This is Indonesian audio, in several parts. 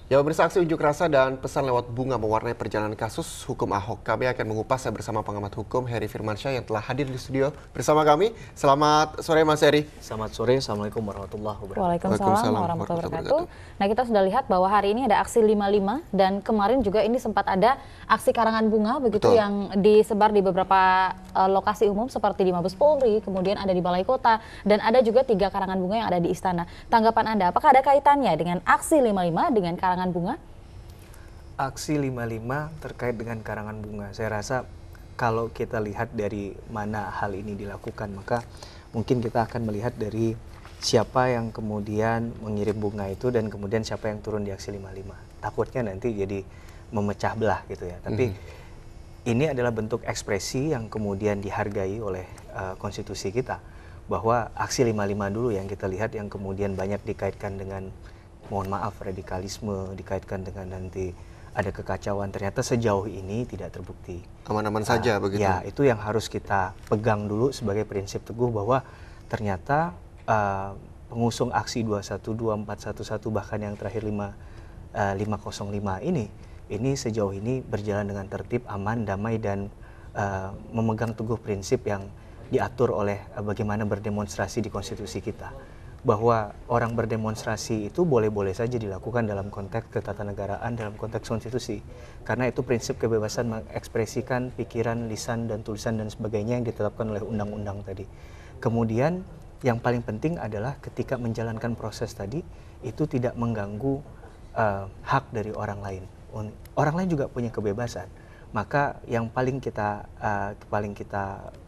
Ya, pemirsa, aksi unjuk rasa dan pesan lewat bunga mewarnai perjalanan kasus hukum Ahok. Kami akan mengupasnya bersama pengamat hukum Heri Firmansyah yang telah hadir di studio bersama kami. Selamat sore, Mas Heri. Selamat sore, Assalamualaikum warahmatullahi wabarakatuh. Waalaikumsalam warahmatullahi wabarakatuh. Nah, kita sudah lihat bahwa hari ini ada aksi 55 dan kemarin juga ini sempat ada aksi karangan bunga begitu. Betul. Yang disebar di beberapa lokasi umum seperti di Mabes Polri, kemudian ada di Balai Kota, dan ada juga 3 karangan bunga yang ada di Istana. Tanggapan Anda, apakah ada kaitannya dengan aksi 55 dengan karangan bunga? Aksi 55 terkait dengan karangan bunga, saya rasa kalau kita lihat dari mana hal ini dilakukan, maka mungkin kita akan melihat dari siapa yang kemudian mengirim bunga itu dan kemudian siapa yang turun di aksi 55. Takutnya nanti jadi memecah belah gitu ya. Tapi ini adalah bentuk ekspresi yang kemudian dihargai oleh konstitusi kita, bahwa aksi 55 dulu yang kita lihat yang kemudian banyak dikaitkan dengan, mohon maaf, radikalisme, dikaitkan dengan nanti ada kekacauan, ternyata sejauh ini tidak terbukti. Aman-aman saja begitu? Ya, itu yang harus kita pegang dulu sebagai prinsip teguh, bahwa ternyata pengusung aksi 212, 411, bahkan yang terakhir 505 ini sejauh ini berjalan dengan tertib, aman, damai, dan memegang teguh prinsip yang diatur oleh bagaimana berdemonstrasi di konstitusi kita. Bahwa orang berdemonstrasi itu boleh-boleh saja dilakukan dalam konteks ketatanegaraan, dalam konteks konstitusi. Karena itu prinsip kebebasan mengekspresikan pikiran, lisan, dan tulisan dan sebagainya yang ditetapkan oleh undang-undang tadi. Kemudian yang paling penting adalah ketika menjalankan proses tadi, itu tidak mengganggu hak dari orang lain. Orang lain juga punya kebebasan. Maka yang paling kita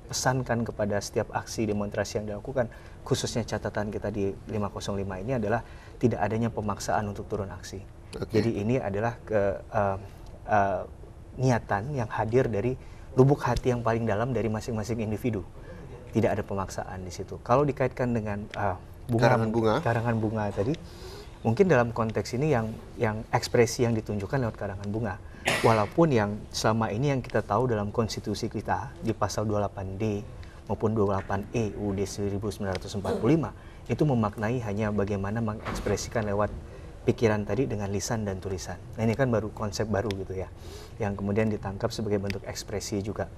pesankan kepada setiap aksi demonstrasi yang dilakukan, khususnya catatan kita di 505 ini adalah tidak adanya pemaksaan untuk turun aksi. Jadi ini adalah niatan yang hadir dari lubuk hati yang paling dalam dari masing-masing individu. Tidak ada pemaksaan di situ. Kalau dikaitkan dengan karangan bunga tadi, mungkin dalam konteks ini yang ekspresi yang ditunjukkan lewat karangan bunga. Walaupun yang selama ini yang kita tahu dalam konstitusi kita di pasal 28D maupun 28E UUD 1945 itu memaknai hanya bagaimana mengekspresikan lewat pikiran tadi dengan lisan dan tulisan. Nah, ini kan baru konsep baru gitu ya, yang kemudian ditangkap sebagai bentuk ekspresi juga.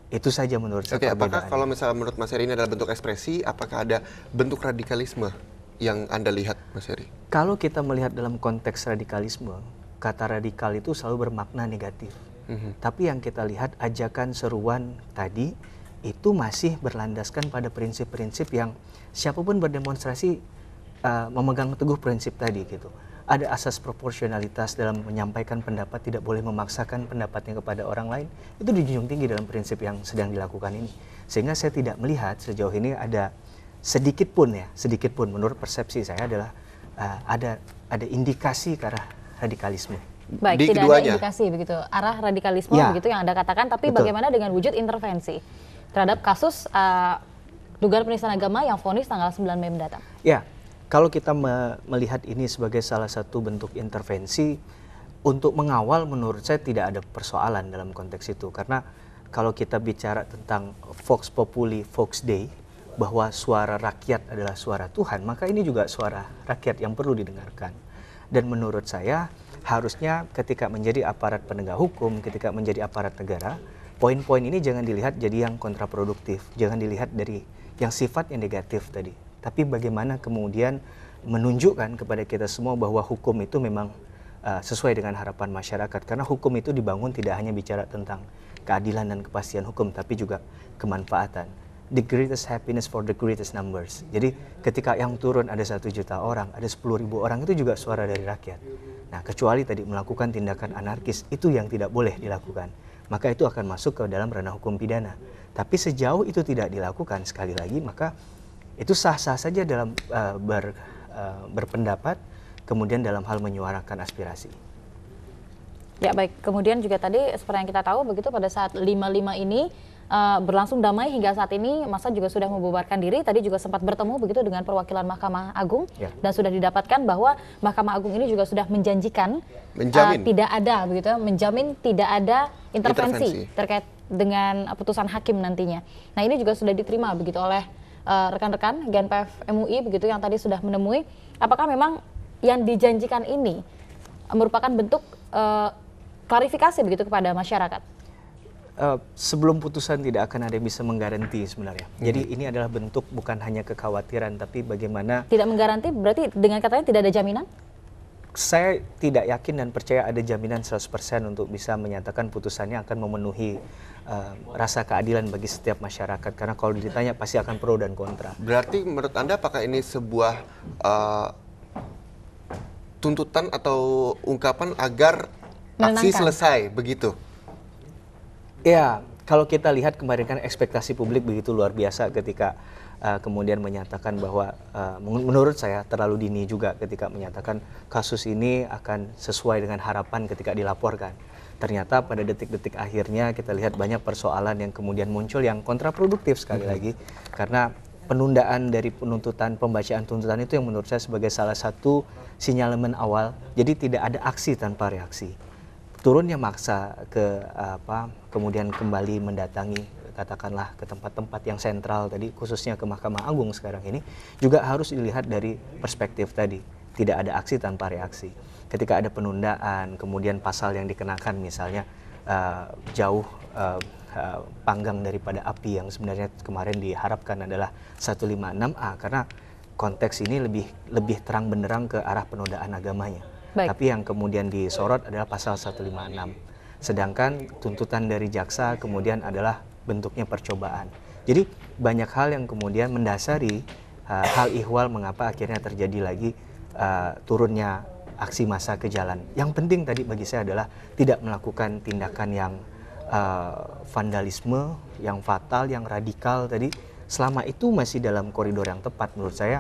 Itu saja menurut saya perbedaannya. Apakah kalau misalnya menurut Mas Heri ini adalah bentuk ekspresi, apakah ada bentuk radikalisme yang Anda lihat, Mas Heri? Kalau kita melihat dalam konteks radikalisme, kata radikal itu selalu bermakna negatif. Tapi yang kita lihat ajakan seruan tadi itu masih berlandaskan pada prinsip-prinsip yang siapapun berdemonstrasi memegang teguh prinsip tadi gitu. Ada asas proporsionalitas dalam menyampaikan pendapat, tidak boleh memaksakan pendapatnya kepada orang lain. Itu dijunjung tinggi dalam prinsip yang sedang dilakukan ini. Sehingga saya tidak melihat sejauh ini ada sedikit pun menurut persepsi saya adalah ada indikasi ke arah radikalisme. Baik, tidak ada indikasi begitu arah radikalisme begitu yang Anda katakan, tapi betul. Bagaimana dengan wujud intervensi terhadap kasus dugaan penistaan agama yang vonis tanggal 9 Mei mendatang? Ya, kalau kita melihat ini sebagai salah satu bentuk intervensi untuk mengawal, menurut saya tidak ada persoalan dalam konteks itu. Karena kalau kita bicara tentang Vox Populi, Vox Dei, bahwa suara rakyat adalah suara Tuhan, maka ini juga suara rakyat yang perlu didengarkan. Dan menurut saya harusnya ketika menjadi aparat penegak hukum, ketika menjadi aparat negara, poin-poin ini jangan dilihat jadi yang kontraproduktif, jangan dilihat dari yang sifatnya negatif tadi. Tapi bagaimana kemudian menunjukkan kepada kita semua bahwa hukum itu memang sesuai dengan harapan masyarakat. Karena hukum itu dibangun tidak hanya bicara tentang keadilan dan kepastian hukum, tapi juga kemanfaatan. The greatest happiness for the greatest numbers. Jadi ketika yang turun ada 1 juta orang, ada 10.000 orang, itu juga suara dari rakyat. Nah, kecuali tadi melakukan tindakan anarkis, itu yang tidak boleh dilakukan. Maka itu akan masuk ke dalam ranah hukum pidana. Tapi sejauh itu tidak dilakukan, sekali lagi, maka itu sah-sah saja dalam berpendapat, kemudian dalam hal menyuarakan aspirasi. Ya, baik. Kemudian juga tadi seperti yang kita tahu begitu pada saat 55 ini berlangsung damai hingga saat ini, massa juga sudah membubarkan diri. Tadi juga sempat bertemu begitu dengan perwakilan Mahkamah Agung dan sudah didapatkan bahwa Mahkamah Agung ini juga sudah menjanjikan tidak ada begitu, menjamin tidak ada intervensi terkait dengan putusan hakim nantinya. Nah, ini juga sudah diterima begitu oleh rekan-rekan GNPF MUI begitu yang tadi sudah menemui. Apakah memang yang dijanjikan ini merupakan bentuk klarifikasi begitu kepada masyarakat? Sebelum putusan tidak akan ada yang bisa menggaranti sebenarnya. Jadi ini adalah bentuk bukan hanya kekhawatiran, tapi bagaimana... Tidak menggaranti berarti dengan katanya tidak ada jaminan? Saya tidak yakin dan percaya ada jaminan 100% untuk bisa menyatakan putusannya akan memenuhi rasa keadilan bagi setiap masyarakat. Karena kalau ditanya pasti akan pro dan kontra. Berarti menurut Anda apakah ini sebuah tuntutan atau ungkapan agar aksi selesai begitu? Ya, kalau kita lihat kemarin kan ekspektasi publik begitu luar biasa ketika kemudian menyatakan bahwa menurut saya terlalu dini juga ketika menyatakan kasus ini akan sesuai dengan harapan ketika dilaporkan. Ternyata pada detik-detik akhirnya kita lihat banyak persoalan yang kemudian muncul yang kontraproduktif sekali lagi. Karena penundaan dari penuntutan, pembacaan tuntutan itu yang menurut saya sebagai salah satu sinyalemen awal. Jadi tidak ada aksi tanpa reaksi. Turunnya maksa kemudian kembali mendatangi katakanlah ke tempat-tempat yang sentral tadi, khususnya ke Mahkamah Agung sekarang ini, juga harus dilihat dari perspektif tadi. Tidak ada aksi tanpa reaksi. Ketika ada penundaan, kemudian pasal yang dikenakan misalnya jauh panggang daripada api yang sebenarnya kemarin diharapkan adalah 156A, karena konteks ini lebih terang benderang ke arah penodaan agamanya. Baik. Tapi yang kemudian disorot adalah pasal 156. Sedangkan tuntutan dari jaksa kemudian adalah bentuknya percobaan. Jadi banyak hal yang kemudian mendasari hal ihwal mengapa akhirnya terjadi lagi turunnya aksi massa ke jalan. Yang penting tadi bagi saya adalah tidak melakukan tindakan yang vandalisme, yang fatal, yang radikal tadi. Selama itu masih dalam koridor yang tepat menurut saya,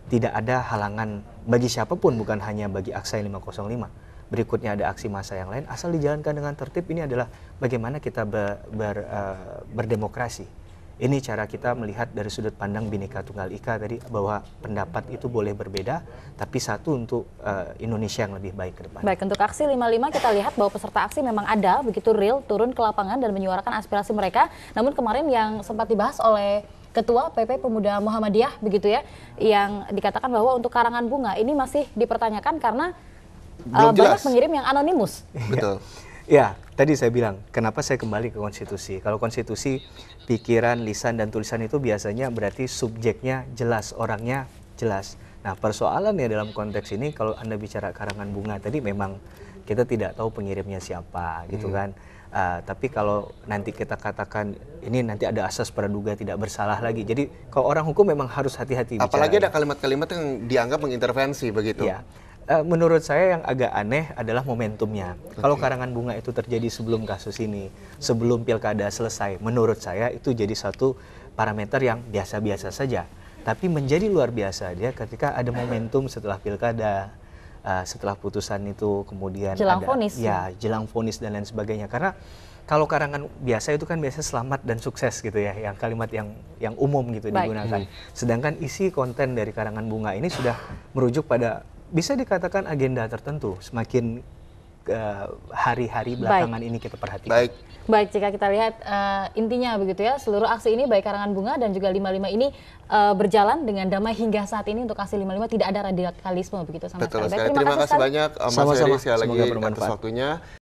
tidak ada halangan bagi siapapun, bukan hanya bagi Aksi 505. Berikutnya ada aksi massa yang lain, asal dijalankan dengan tertib. Ini adalah bagaimana kita berdemokrasi. Ini cara kita melihat dari sudut pandang Bhinneka Tunggal Ika tadi, bahwa pendapat itu boleh berbeda, tapi satu untuk Indonesia yang lebih baik ke depan. Baik, untuk Aksi 55 kita lihat bahwa peserta aksi memang ada, begitu real, turun ke lapangan dan menyuarakan aspirasi mereka. Namun kemarin yang sempat dibahas oleh Ketua PP Pemuda Muhammadiyah begitu ya, yang dikatakan bahwa untuk karangan bunga ini masih dipertanyakan karena banyak pengirim yang anonimus. Betul. Ya, tadi saya bilang, kenapa saya kembali ke konstitusi. Kalau konstitusi, pikiran, lisan, dan tulisan itu biasanya berarti subjeknya jelas, orangnya jelas. Nah, persoalannya dalam konteks ini, kalau Anda bicara karangan bunga tadi, memang kita tidak tahu pengirimnya siapa, gitu kan. Tapi kalau nanti kita katakan ini nanti ada asas praduga tidak bersalah lagi. Jadi kalau orang hukum memang harus hati-hati bicara. Apalagi ada kalimat-kalimat yang dianggap mengintervensi begitu. Ya. Menurut saya yang agak aneh adalah momentumnya. Kalau karangan bunga itu terjadi sebelum kasus ini, sebelum pilkada selesai, menurut saya itu jadi satu parameter yang biasa-biasa saja. Tapi menjadi luar biasa dia ketika ada momentum setelah pilkada, setelah putusan itu kemudian jelang ada vonis. Ya, jelang vonis dan lain sebagainya. Karena kalau karangan biasa itu kan biasanya selamat dan sukses gitu ya, yang kalimat yang umum gitu digunakan. Sedangkan isi konten dari karangan bunga ini sudah merujuk pada bisa dikatakan agenda tertentu. Semakin hari-hari belakangan ini kita perhatikan. Baik, jika kita lihat intinya begitu ya, seluruh aksi ini baik karangan bunga dan juga 55 ini berjalan dengan damai hingga saat ini. Untuk aksi 55 tidak ada radikalisme begitu sama sekali. Betul sekali. Terima kasih banyak Mas Heri sekali lagi atas waktunya.